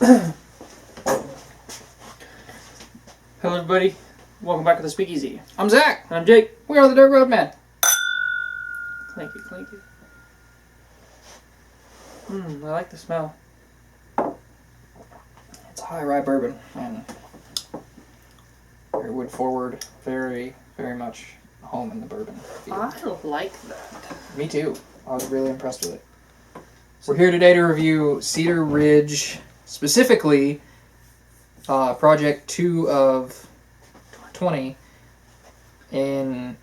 Hello everybody, welcome back to the Speakeasy. I'm Zach. And I'm Jake. We are the Dirt Road Men. Clank it, clank it. I like the smell. It's a high rye bourbon and very wood forward, very much home in the bourbon field. I like that. Me too. I was really impressed with it. We're here today to review Cedar Ridge, specifically Project 2 of 20 in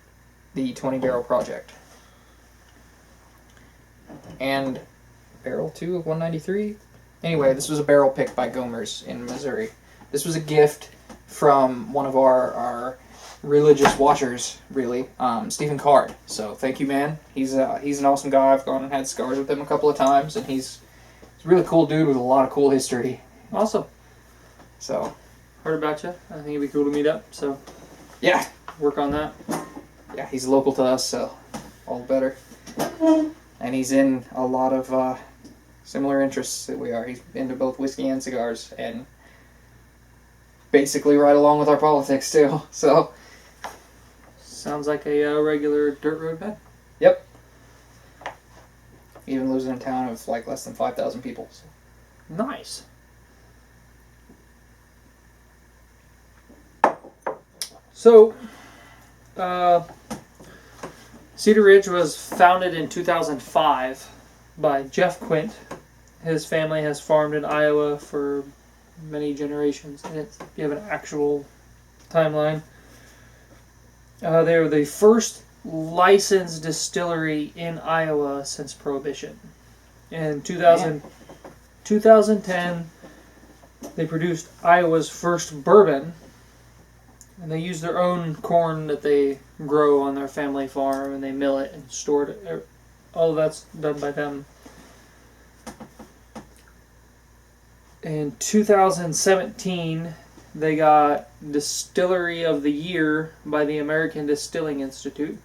the 20 barrel project. And barrel 2 of 193. Anyway, this was a barrel picked by Gomers in Missouri. This was a gift from one of our religious watchers, really, Stephen Card. So thank you, man. He's an awesome guy. I've gone and had cigars with him a couple of times, and he's a really cool dude with a lot of cool history. Awesome. So Heard about you. I think it'd be cool to meet up, so yeah, work on that. yeah, he's local to us, so all the better. And he's in a lot of similar interests that we are. He's into both whiskey and cigars, and basically right along with our politics too. So Sounds like a regular dirt road bed. yep. Even lives in a town of like less than 5,000 people. So. Nice. So, Cedar Ridge was founded in 2005 by Jeff Quint. His family has farmed in Iowa for many generations, and you have an actual timeline. They were the first licensed distillery in Iowa since Prohibition. In 2010, they produced Iowa's first bourbon, and they use their own corn that they grow on their family farm, and they mill it and store it. All of that's done by them. In 2017, they got Distillery of the Year by the American Distilling Institute.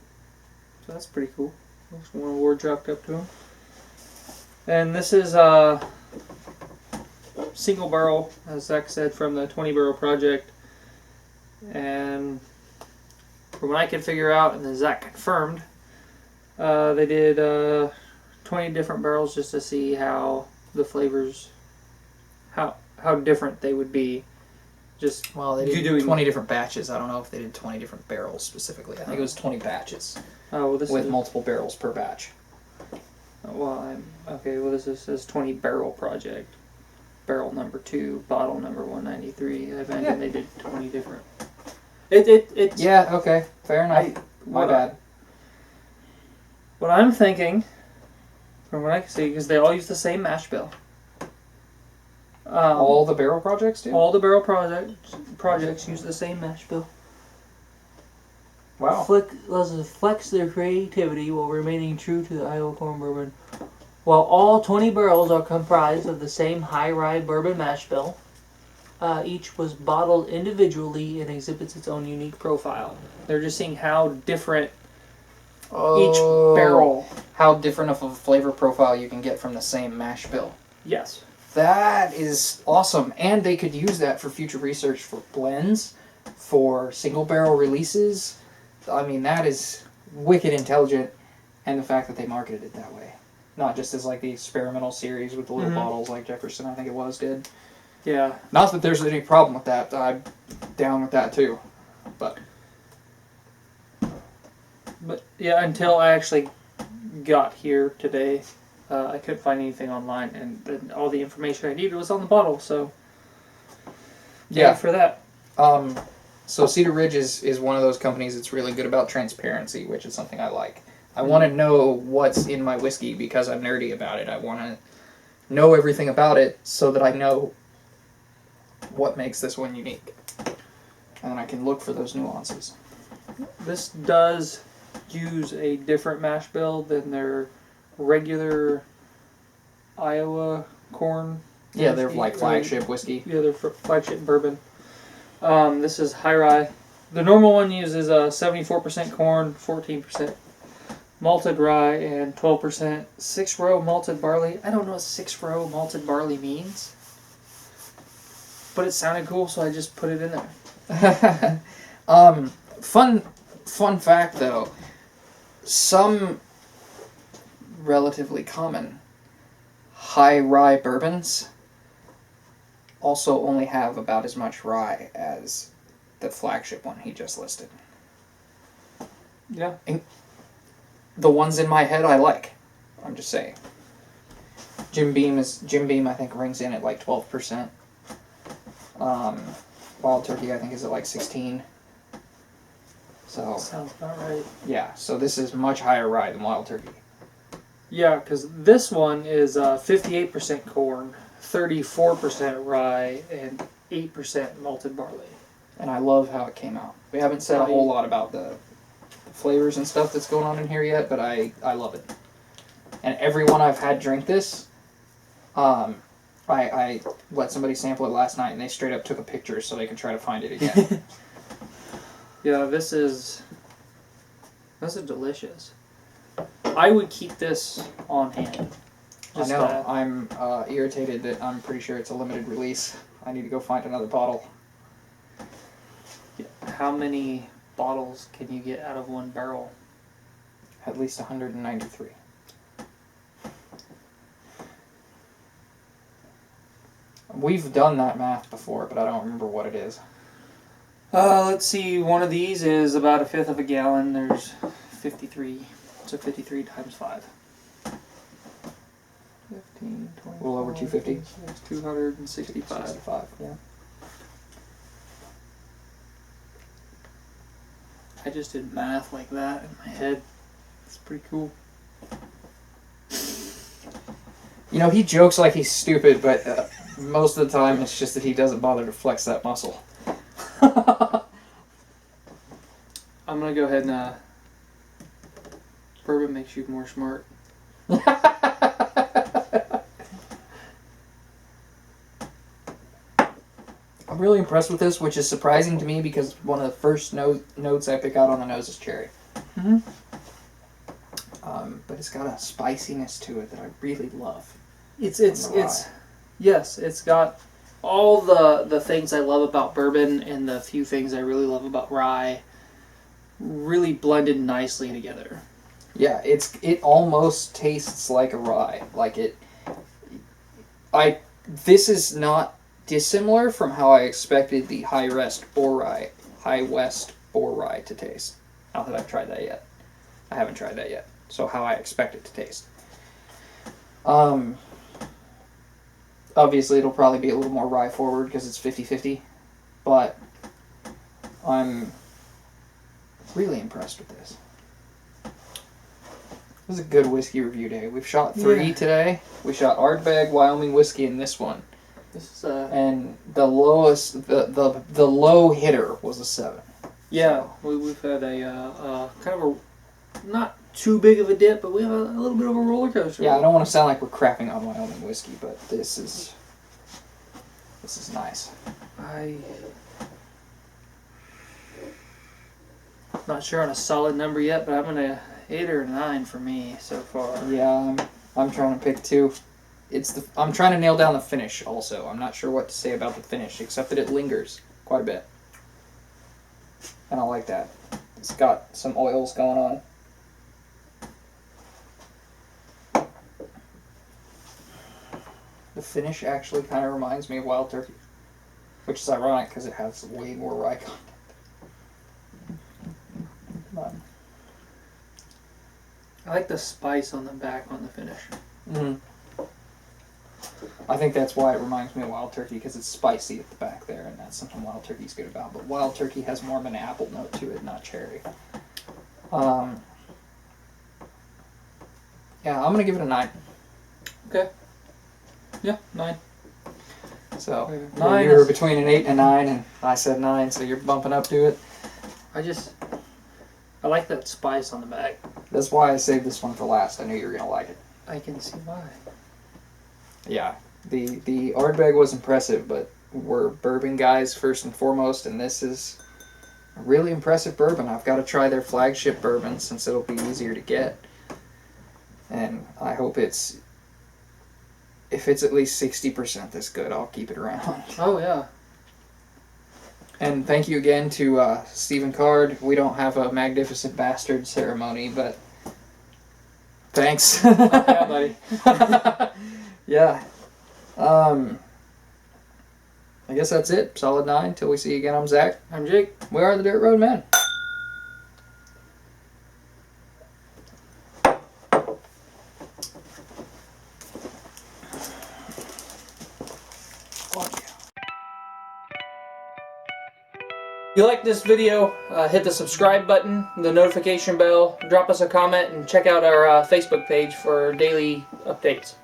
So that's pretty cool. There's one award chalked up to them. And this is a single barrel, as Zach said, from the 20 barrel project. And from what I could figure out, and then Zach confirmed, they did 20 different barrels just to see how the flavors, how different they would be. Just Well, they did 20 different batches. I don't know if they did 20 different barrels specifically. I think it was 20 batches with multiple barrels per batch. This says 20 barrel project. Barrel number 2, bottle number 193. I imagine they did 20 different. It's Yeah, okay. Fair enough. My bad. What I'm thinking, from what I can see, because they all use the same mash bill. All the barrel projects do? All the barrel projects use the same mash bill. Wow. Flex their creativity while remaining true to the Iowa corn bourbon. While all 20 barrels are comprised of the same high rye bourbon mash bill, each was bottled individually and exhibits its own unique profile. They're just seeing how different each barrel. How different of a flavor profile you can get from the same mash bill. Yes. That is awesome. And they could use that for future research for blends, for single barrel releases. I mean, that is wicked intelligent. And the fact that they marketed it that way. Not just as like the experimental series with the little bottles like Jefferson, I think it was, did. Yeah. Not that there's any problem with that. I'm down with that too. But yeah, until I actually got here today, I couldn't find anything online, and all the information I needed was on the bottle. So yeah, for that. So Cedar Ridge is one of those companies that's really good about transparency, which is something I like. I want to know what's in my whiskey because I'm nerdy about it. I want to know everything about it so that I know what makes this one unique. And then I can look for those nuances. This does use a different mash bill than their regular Iowa corn. Yeah, they're like flagship whiskey. Yeah, they're flagship bourbon. This is high rye. The normal one uses 74% corn, 14% malted rye, and 12% 6-row malted barley. I don't know what 6-row malted barley means. but it sounded cool, so I just put it in there. Fun fact though, some relatively common high rye bourbons also only have about as much rye as the flagship one he just listed. Yeah. And the ones in my head I like. I'm just saying. Jim Beam I think rings in at like 12%. Wild Turkey I think is at like 16. So Sounds about right. yeah, so this is much higher rye than Wild Turkey. Yeah, because this one is 58% corn, 34% rye, and 8% malted barley. And I love how it came out. We haven't said a whole lot about the flavors and stuff that's going on in here yet, but I love it. And everyone I've had drink this, I let somebody sample it last night, and they straight up took a picture so they could try to find it again. Yeah, this is delicious. I would keep this on hand. I know. I'm irritated that I'm pretty sure it's a limited release. I need to go find another bottle. How many bottles can you get out of one barrel? At least 193. We've done that math before, but I don't remember what it is. Let's see. One of these is about a fifth of a gallon. There's 53. So 53 times 5. 15, 20. A little over 250. 265. 65, yeah. I just did math like that in my head. It's pretty cool. You know, he jokes like he's stupid, but most of the time it's just that he doesn't bother to flex that muscle. I'm gonna go ahead and bourbon makes you more smart. I'm really impressed with this, which is surprising to me because one of the first notes I pick out on the nose is cherry. Mm-hmm. But it's got a spiciness to it that I really love. It's yes, it's got all the things I love about bourbon and the few things I really love about rye really blended nicely together. Yeah, it almost tastes like a rye. This is not dissimilar from how I expected the High West Boar Rye to taste. Not that I've tried that yet. I haven't tried that yet. So how I expect it to taste. Obviously it'll probably be a little more rye forward because it's 50-50, but I'm really impressed with this. This is a good whiskey review day. We've shot 3 today. We shot Ardbeg, Wyoming whiskey, and this one. This is and the lowest, the low hitter was a 7. yeah. We've had a kind of a not too big of a dip, but we have a little bit of a roller coaster. Yeah, I don't want to sound like we're crapping on Wyoming whiskey, but this is nice. I'm not sure on a solid number yet, but I'm gonna 8 or 9 for me so far. Yeah, I'm trying to pick 2. I'm trying to nail down the finish also. I'm not sure what to say about the finish, except that it lingers quite a bit. And I like that. It's got some oils going on. The finish actually kind of reminds me of Wild Turkey, which is ironic because it has way more rye content. But, I like the spice on the back on the finish. I think that's why it reminds me of Wild Turkey, because it's spicy at the back there, and that's something Wild Turkey's good about. But Wild Turkey has more of an apple note to it, not cherry. Yeah, I'm going to give it a 9. Okay. Yeah, 9. So, 9 you were is- between an 8 and a 9, and I said 9, so you're bumping up to it. I like that spice on the back. That's why I saved this one for last. I knew you were going to like it. I can see why. Yeah, the Ardbeg was impressive, but we're bourbon guys first and foremost, and this is a really impressive bourbon. I've got to try their flagship bourbon since it'll be easier to get. And I hope if it's at least 60% this good, I'll keep it around. Oh yeah, And thank you again to Stephen Card. We don't have a Magnificent Bastard ceremony, but thanks. Yeah, buddy. Yeah. I guess that's it. Solid 9. Till we see you again. I'm Zach. I'm Jake. We are the Dirt Road Men. If you like this video, hit the subscribe button, the notification bell, drop us a comment, and check out our Facebook page for daily updates.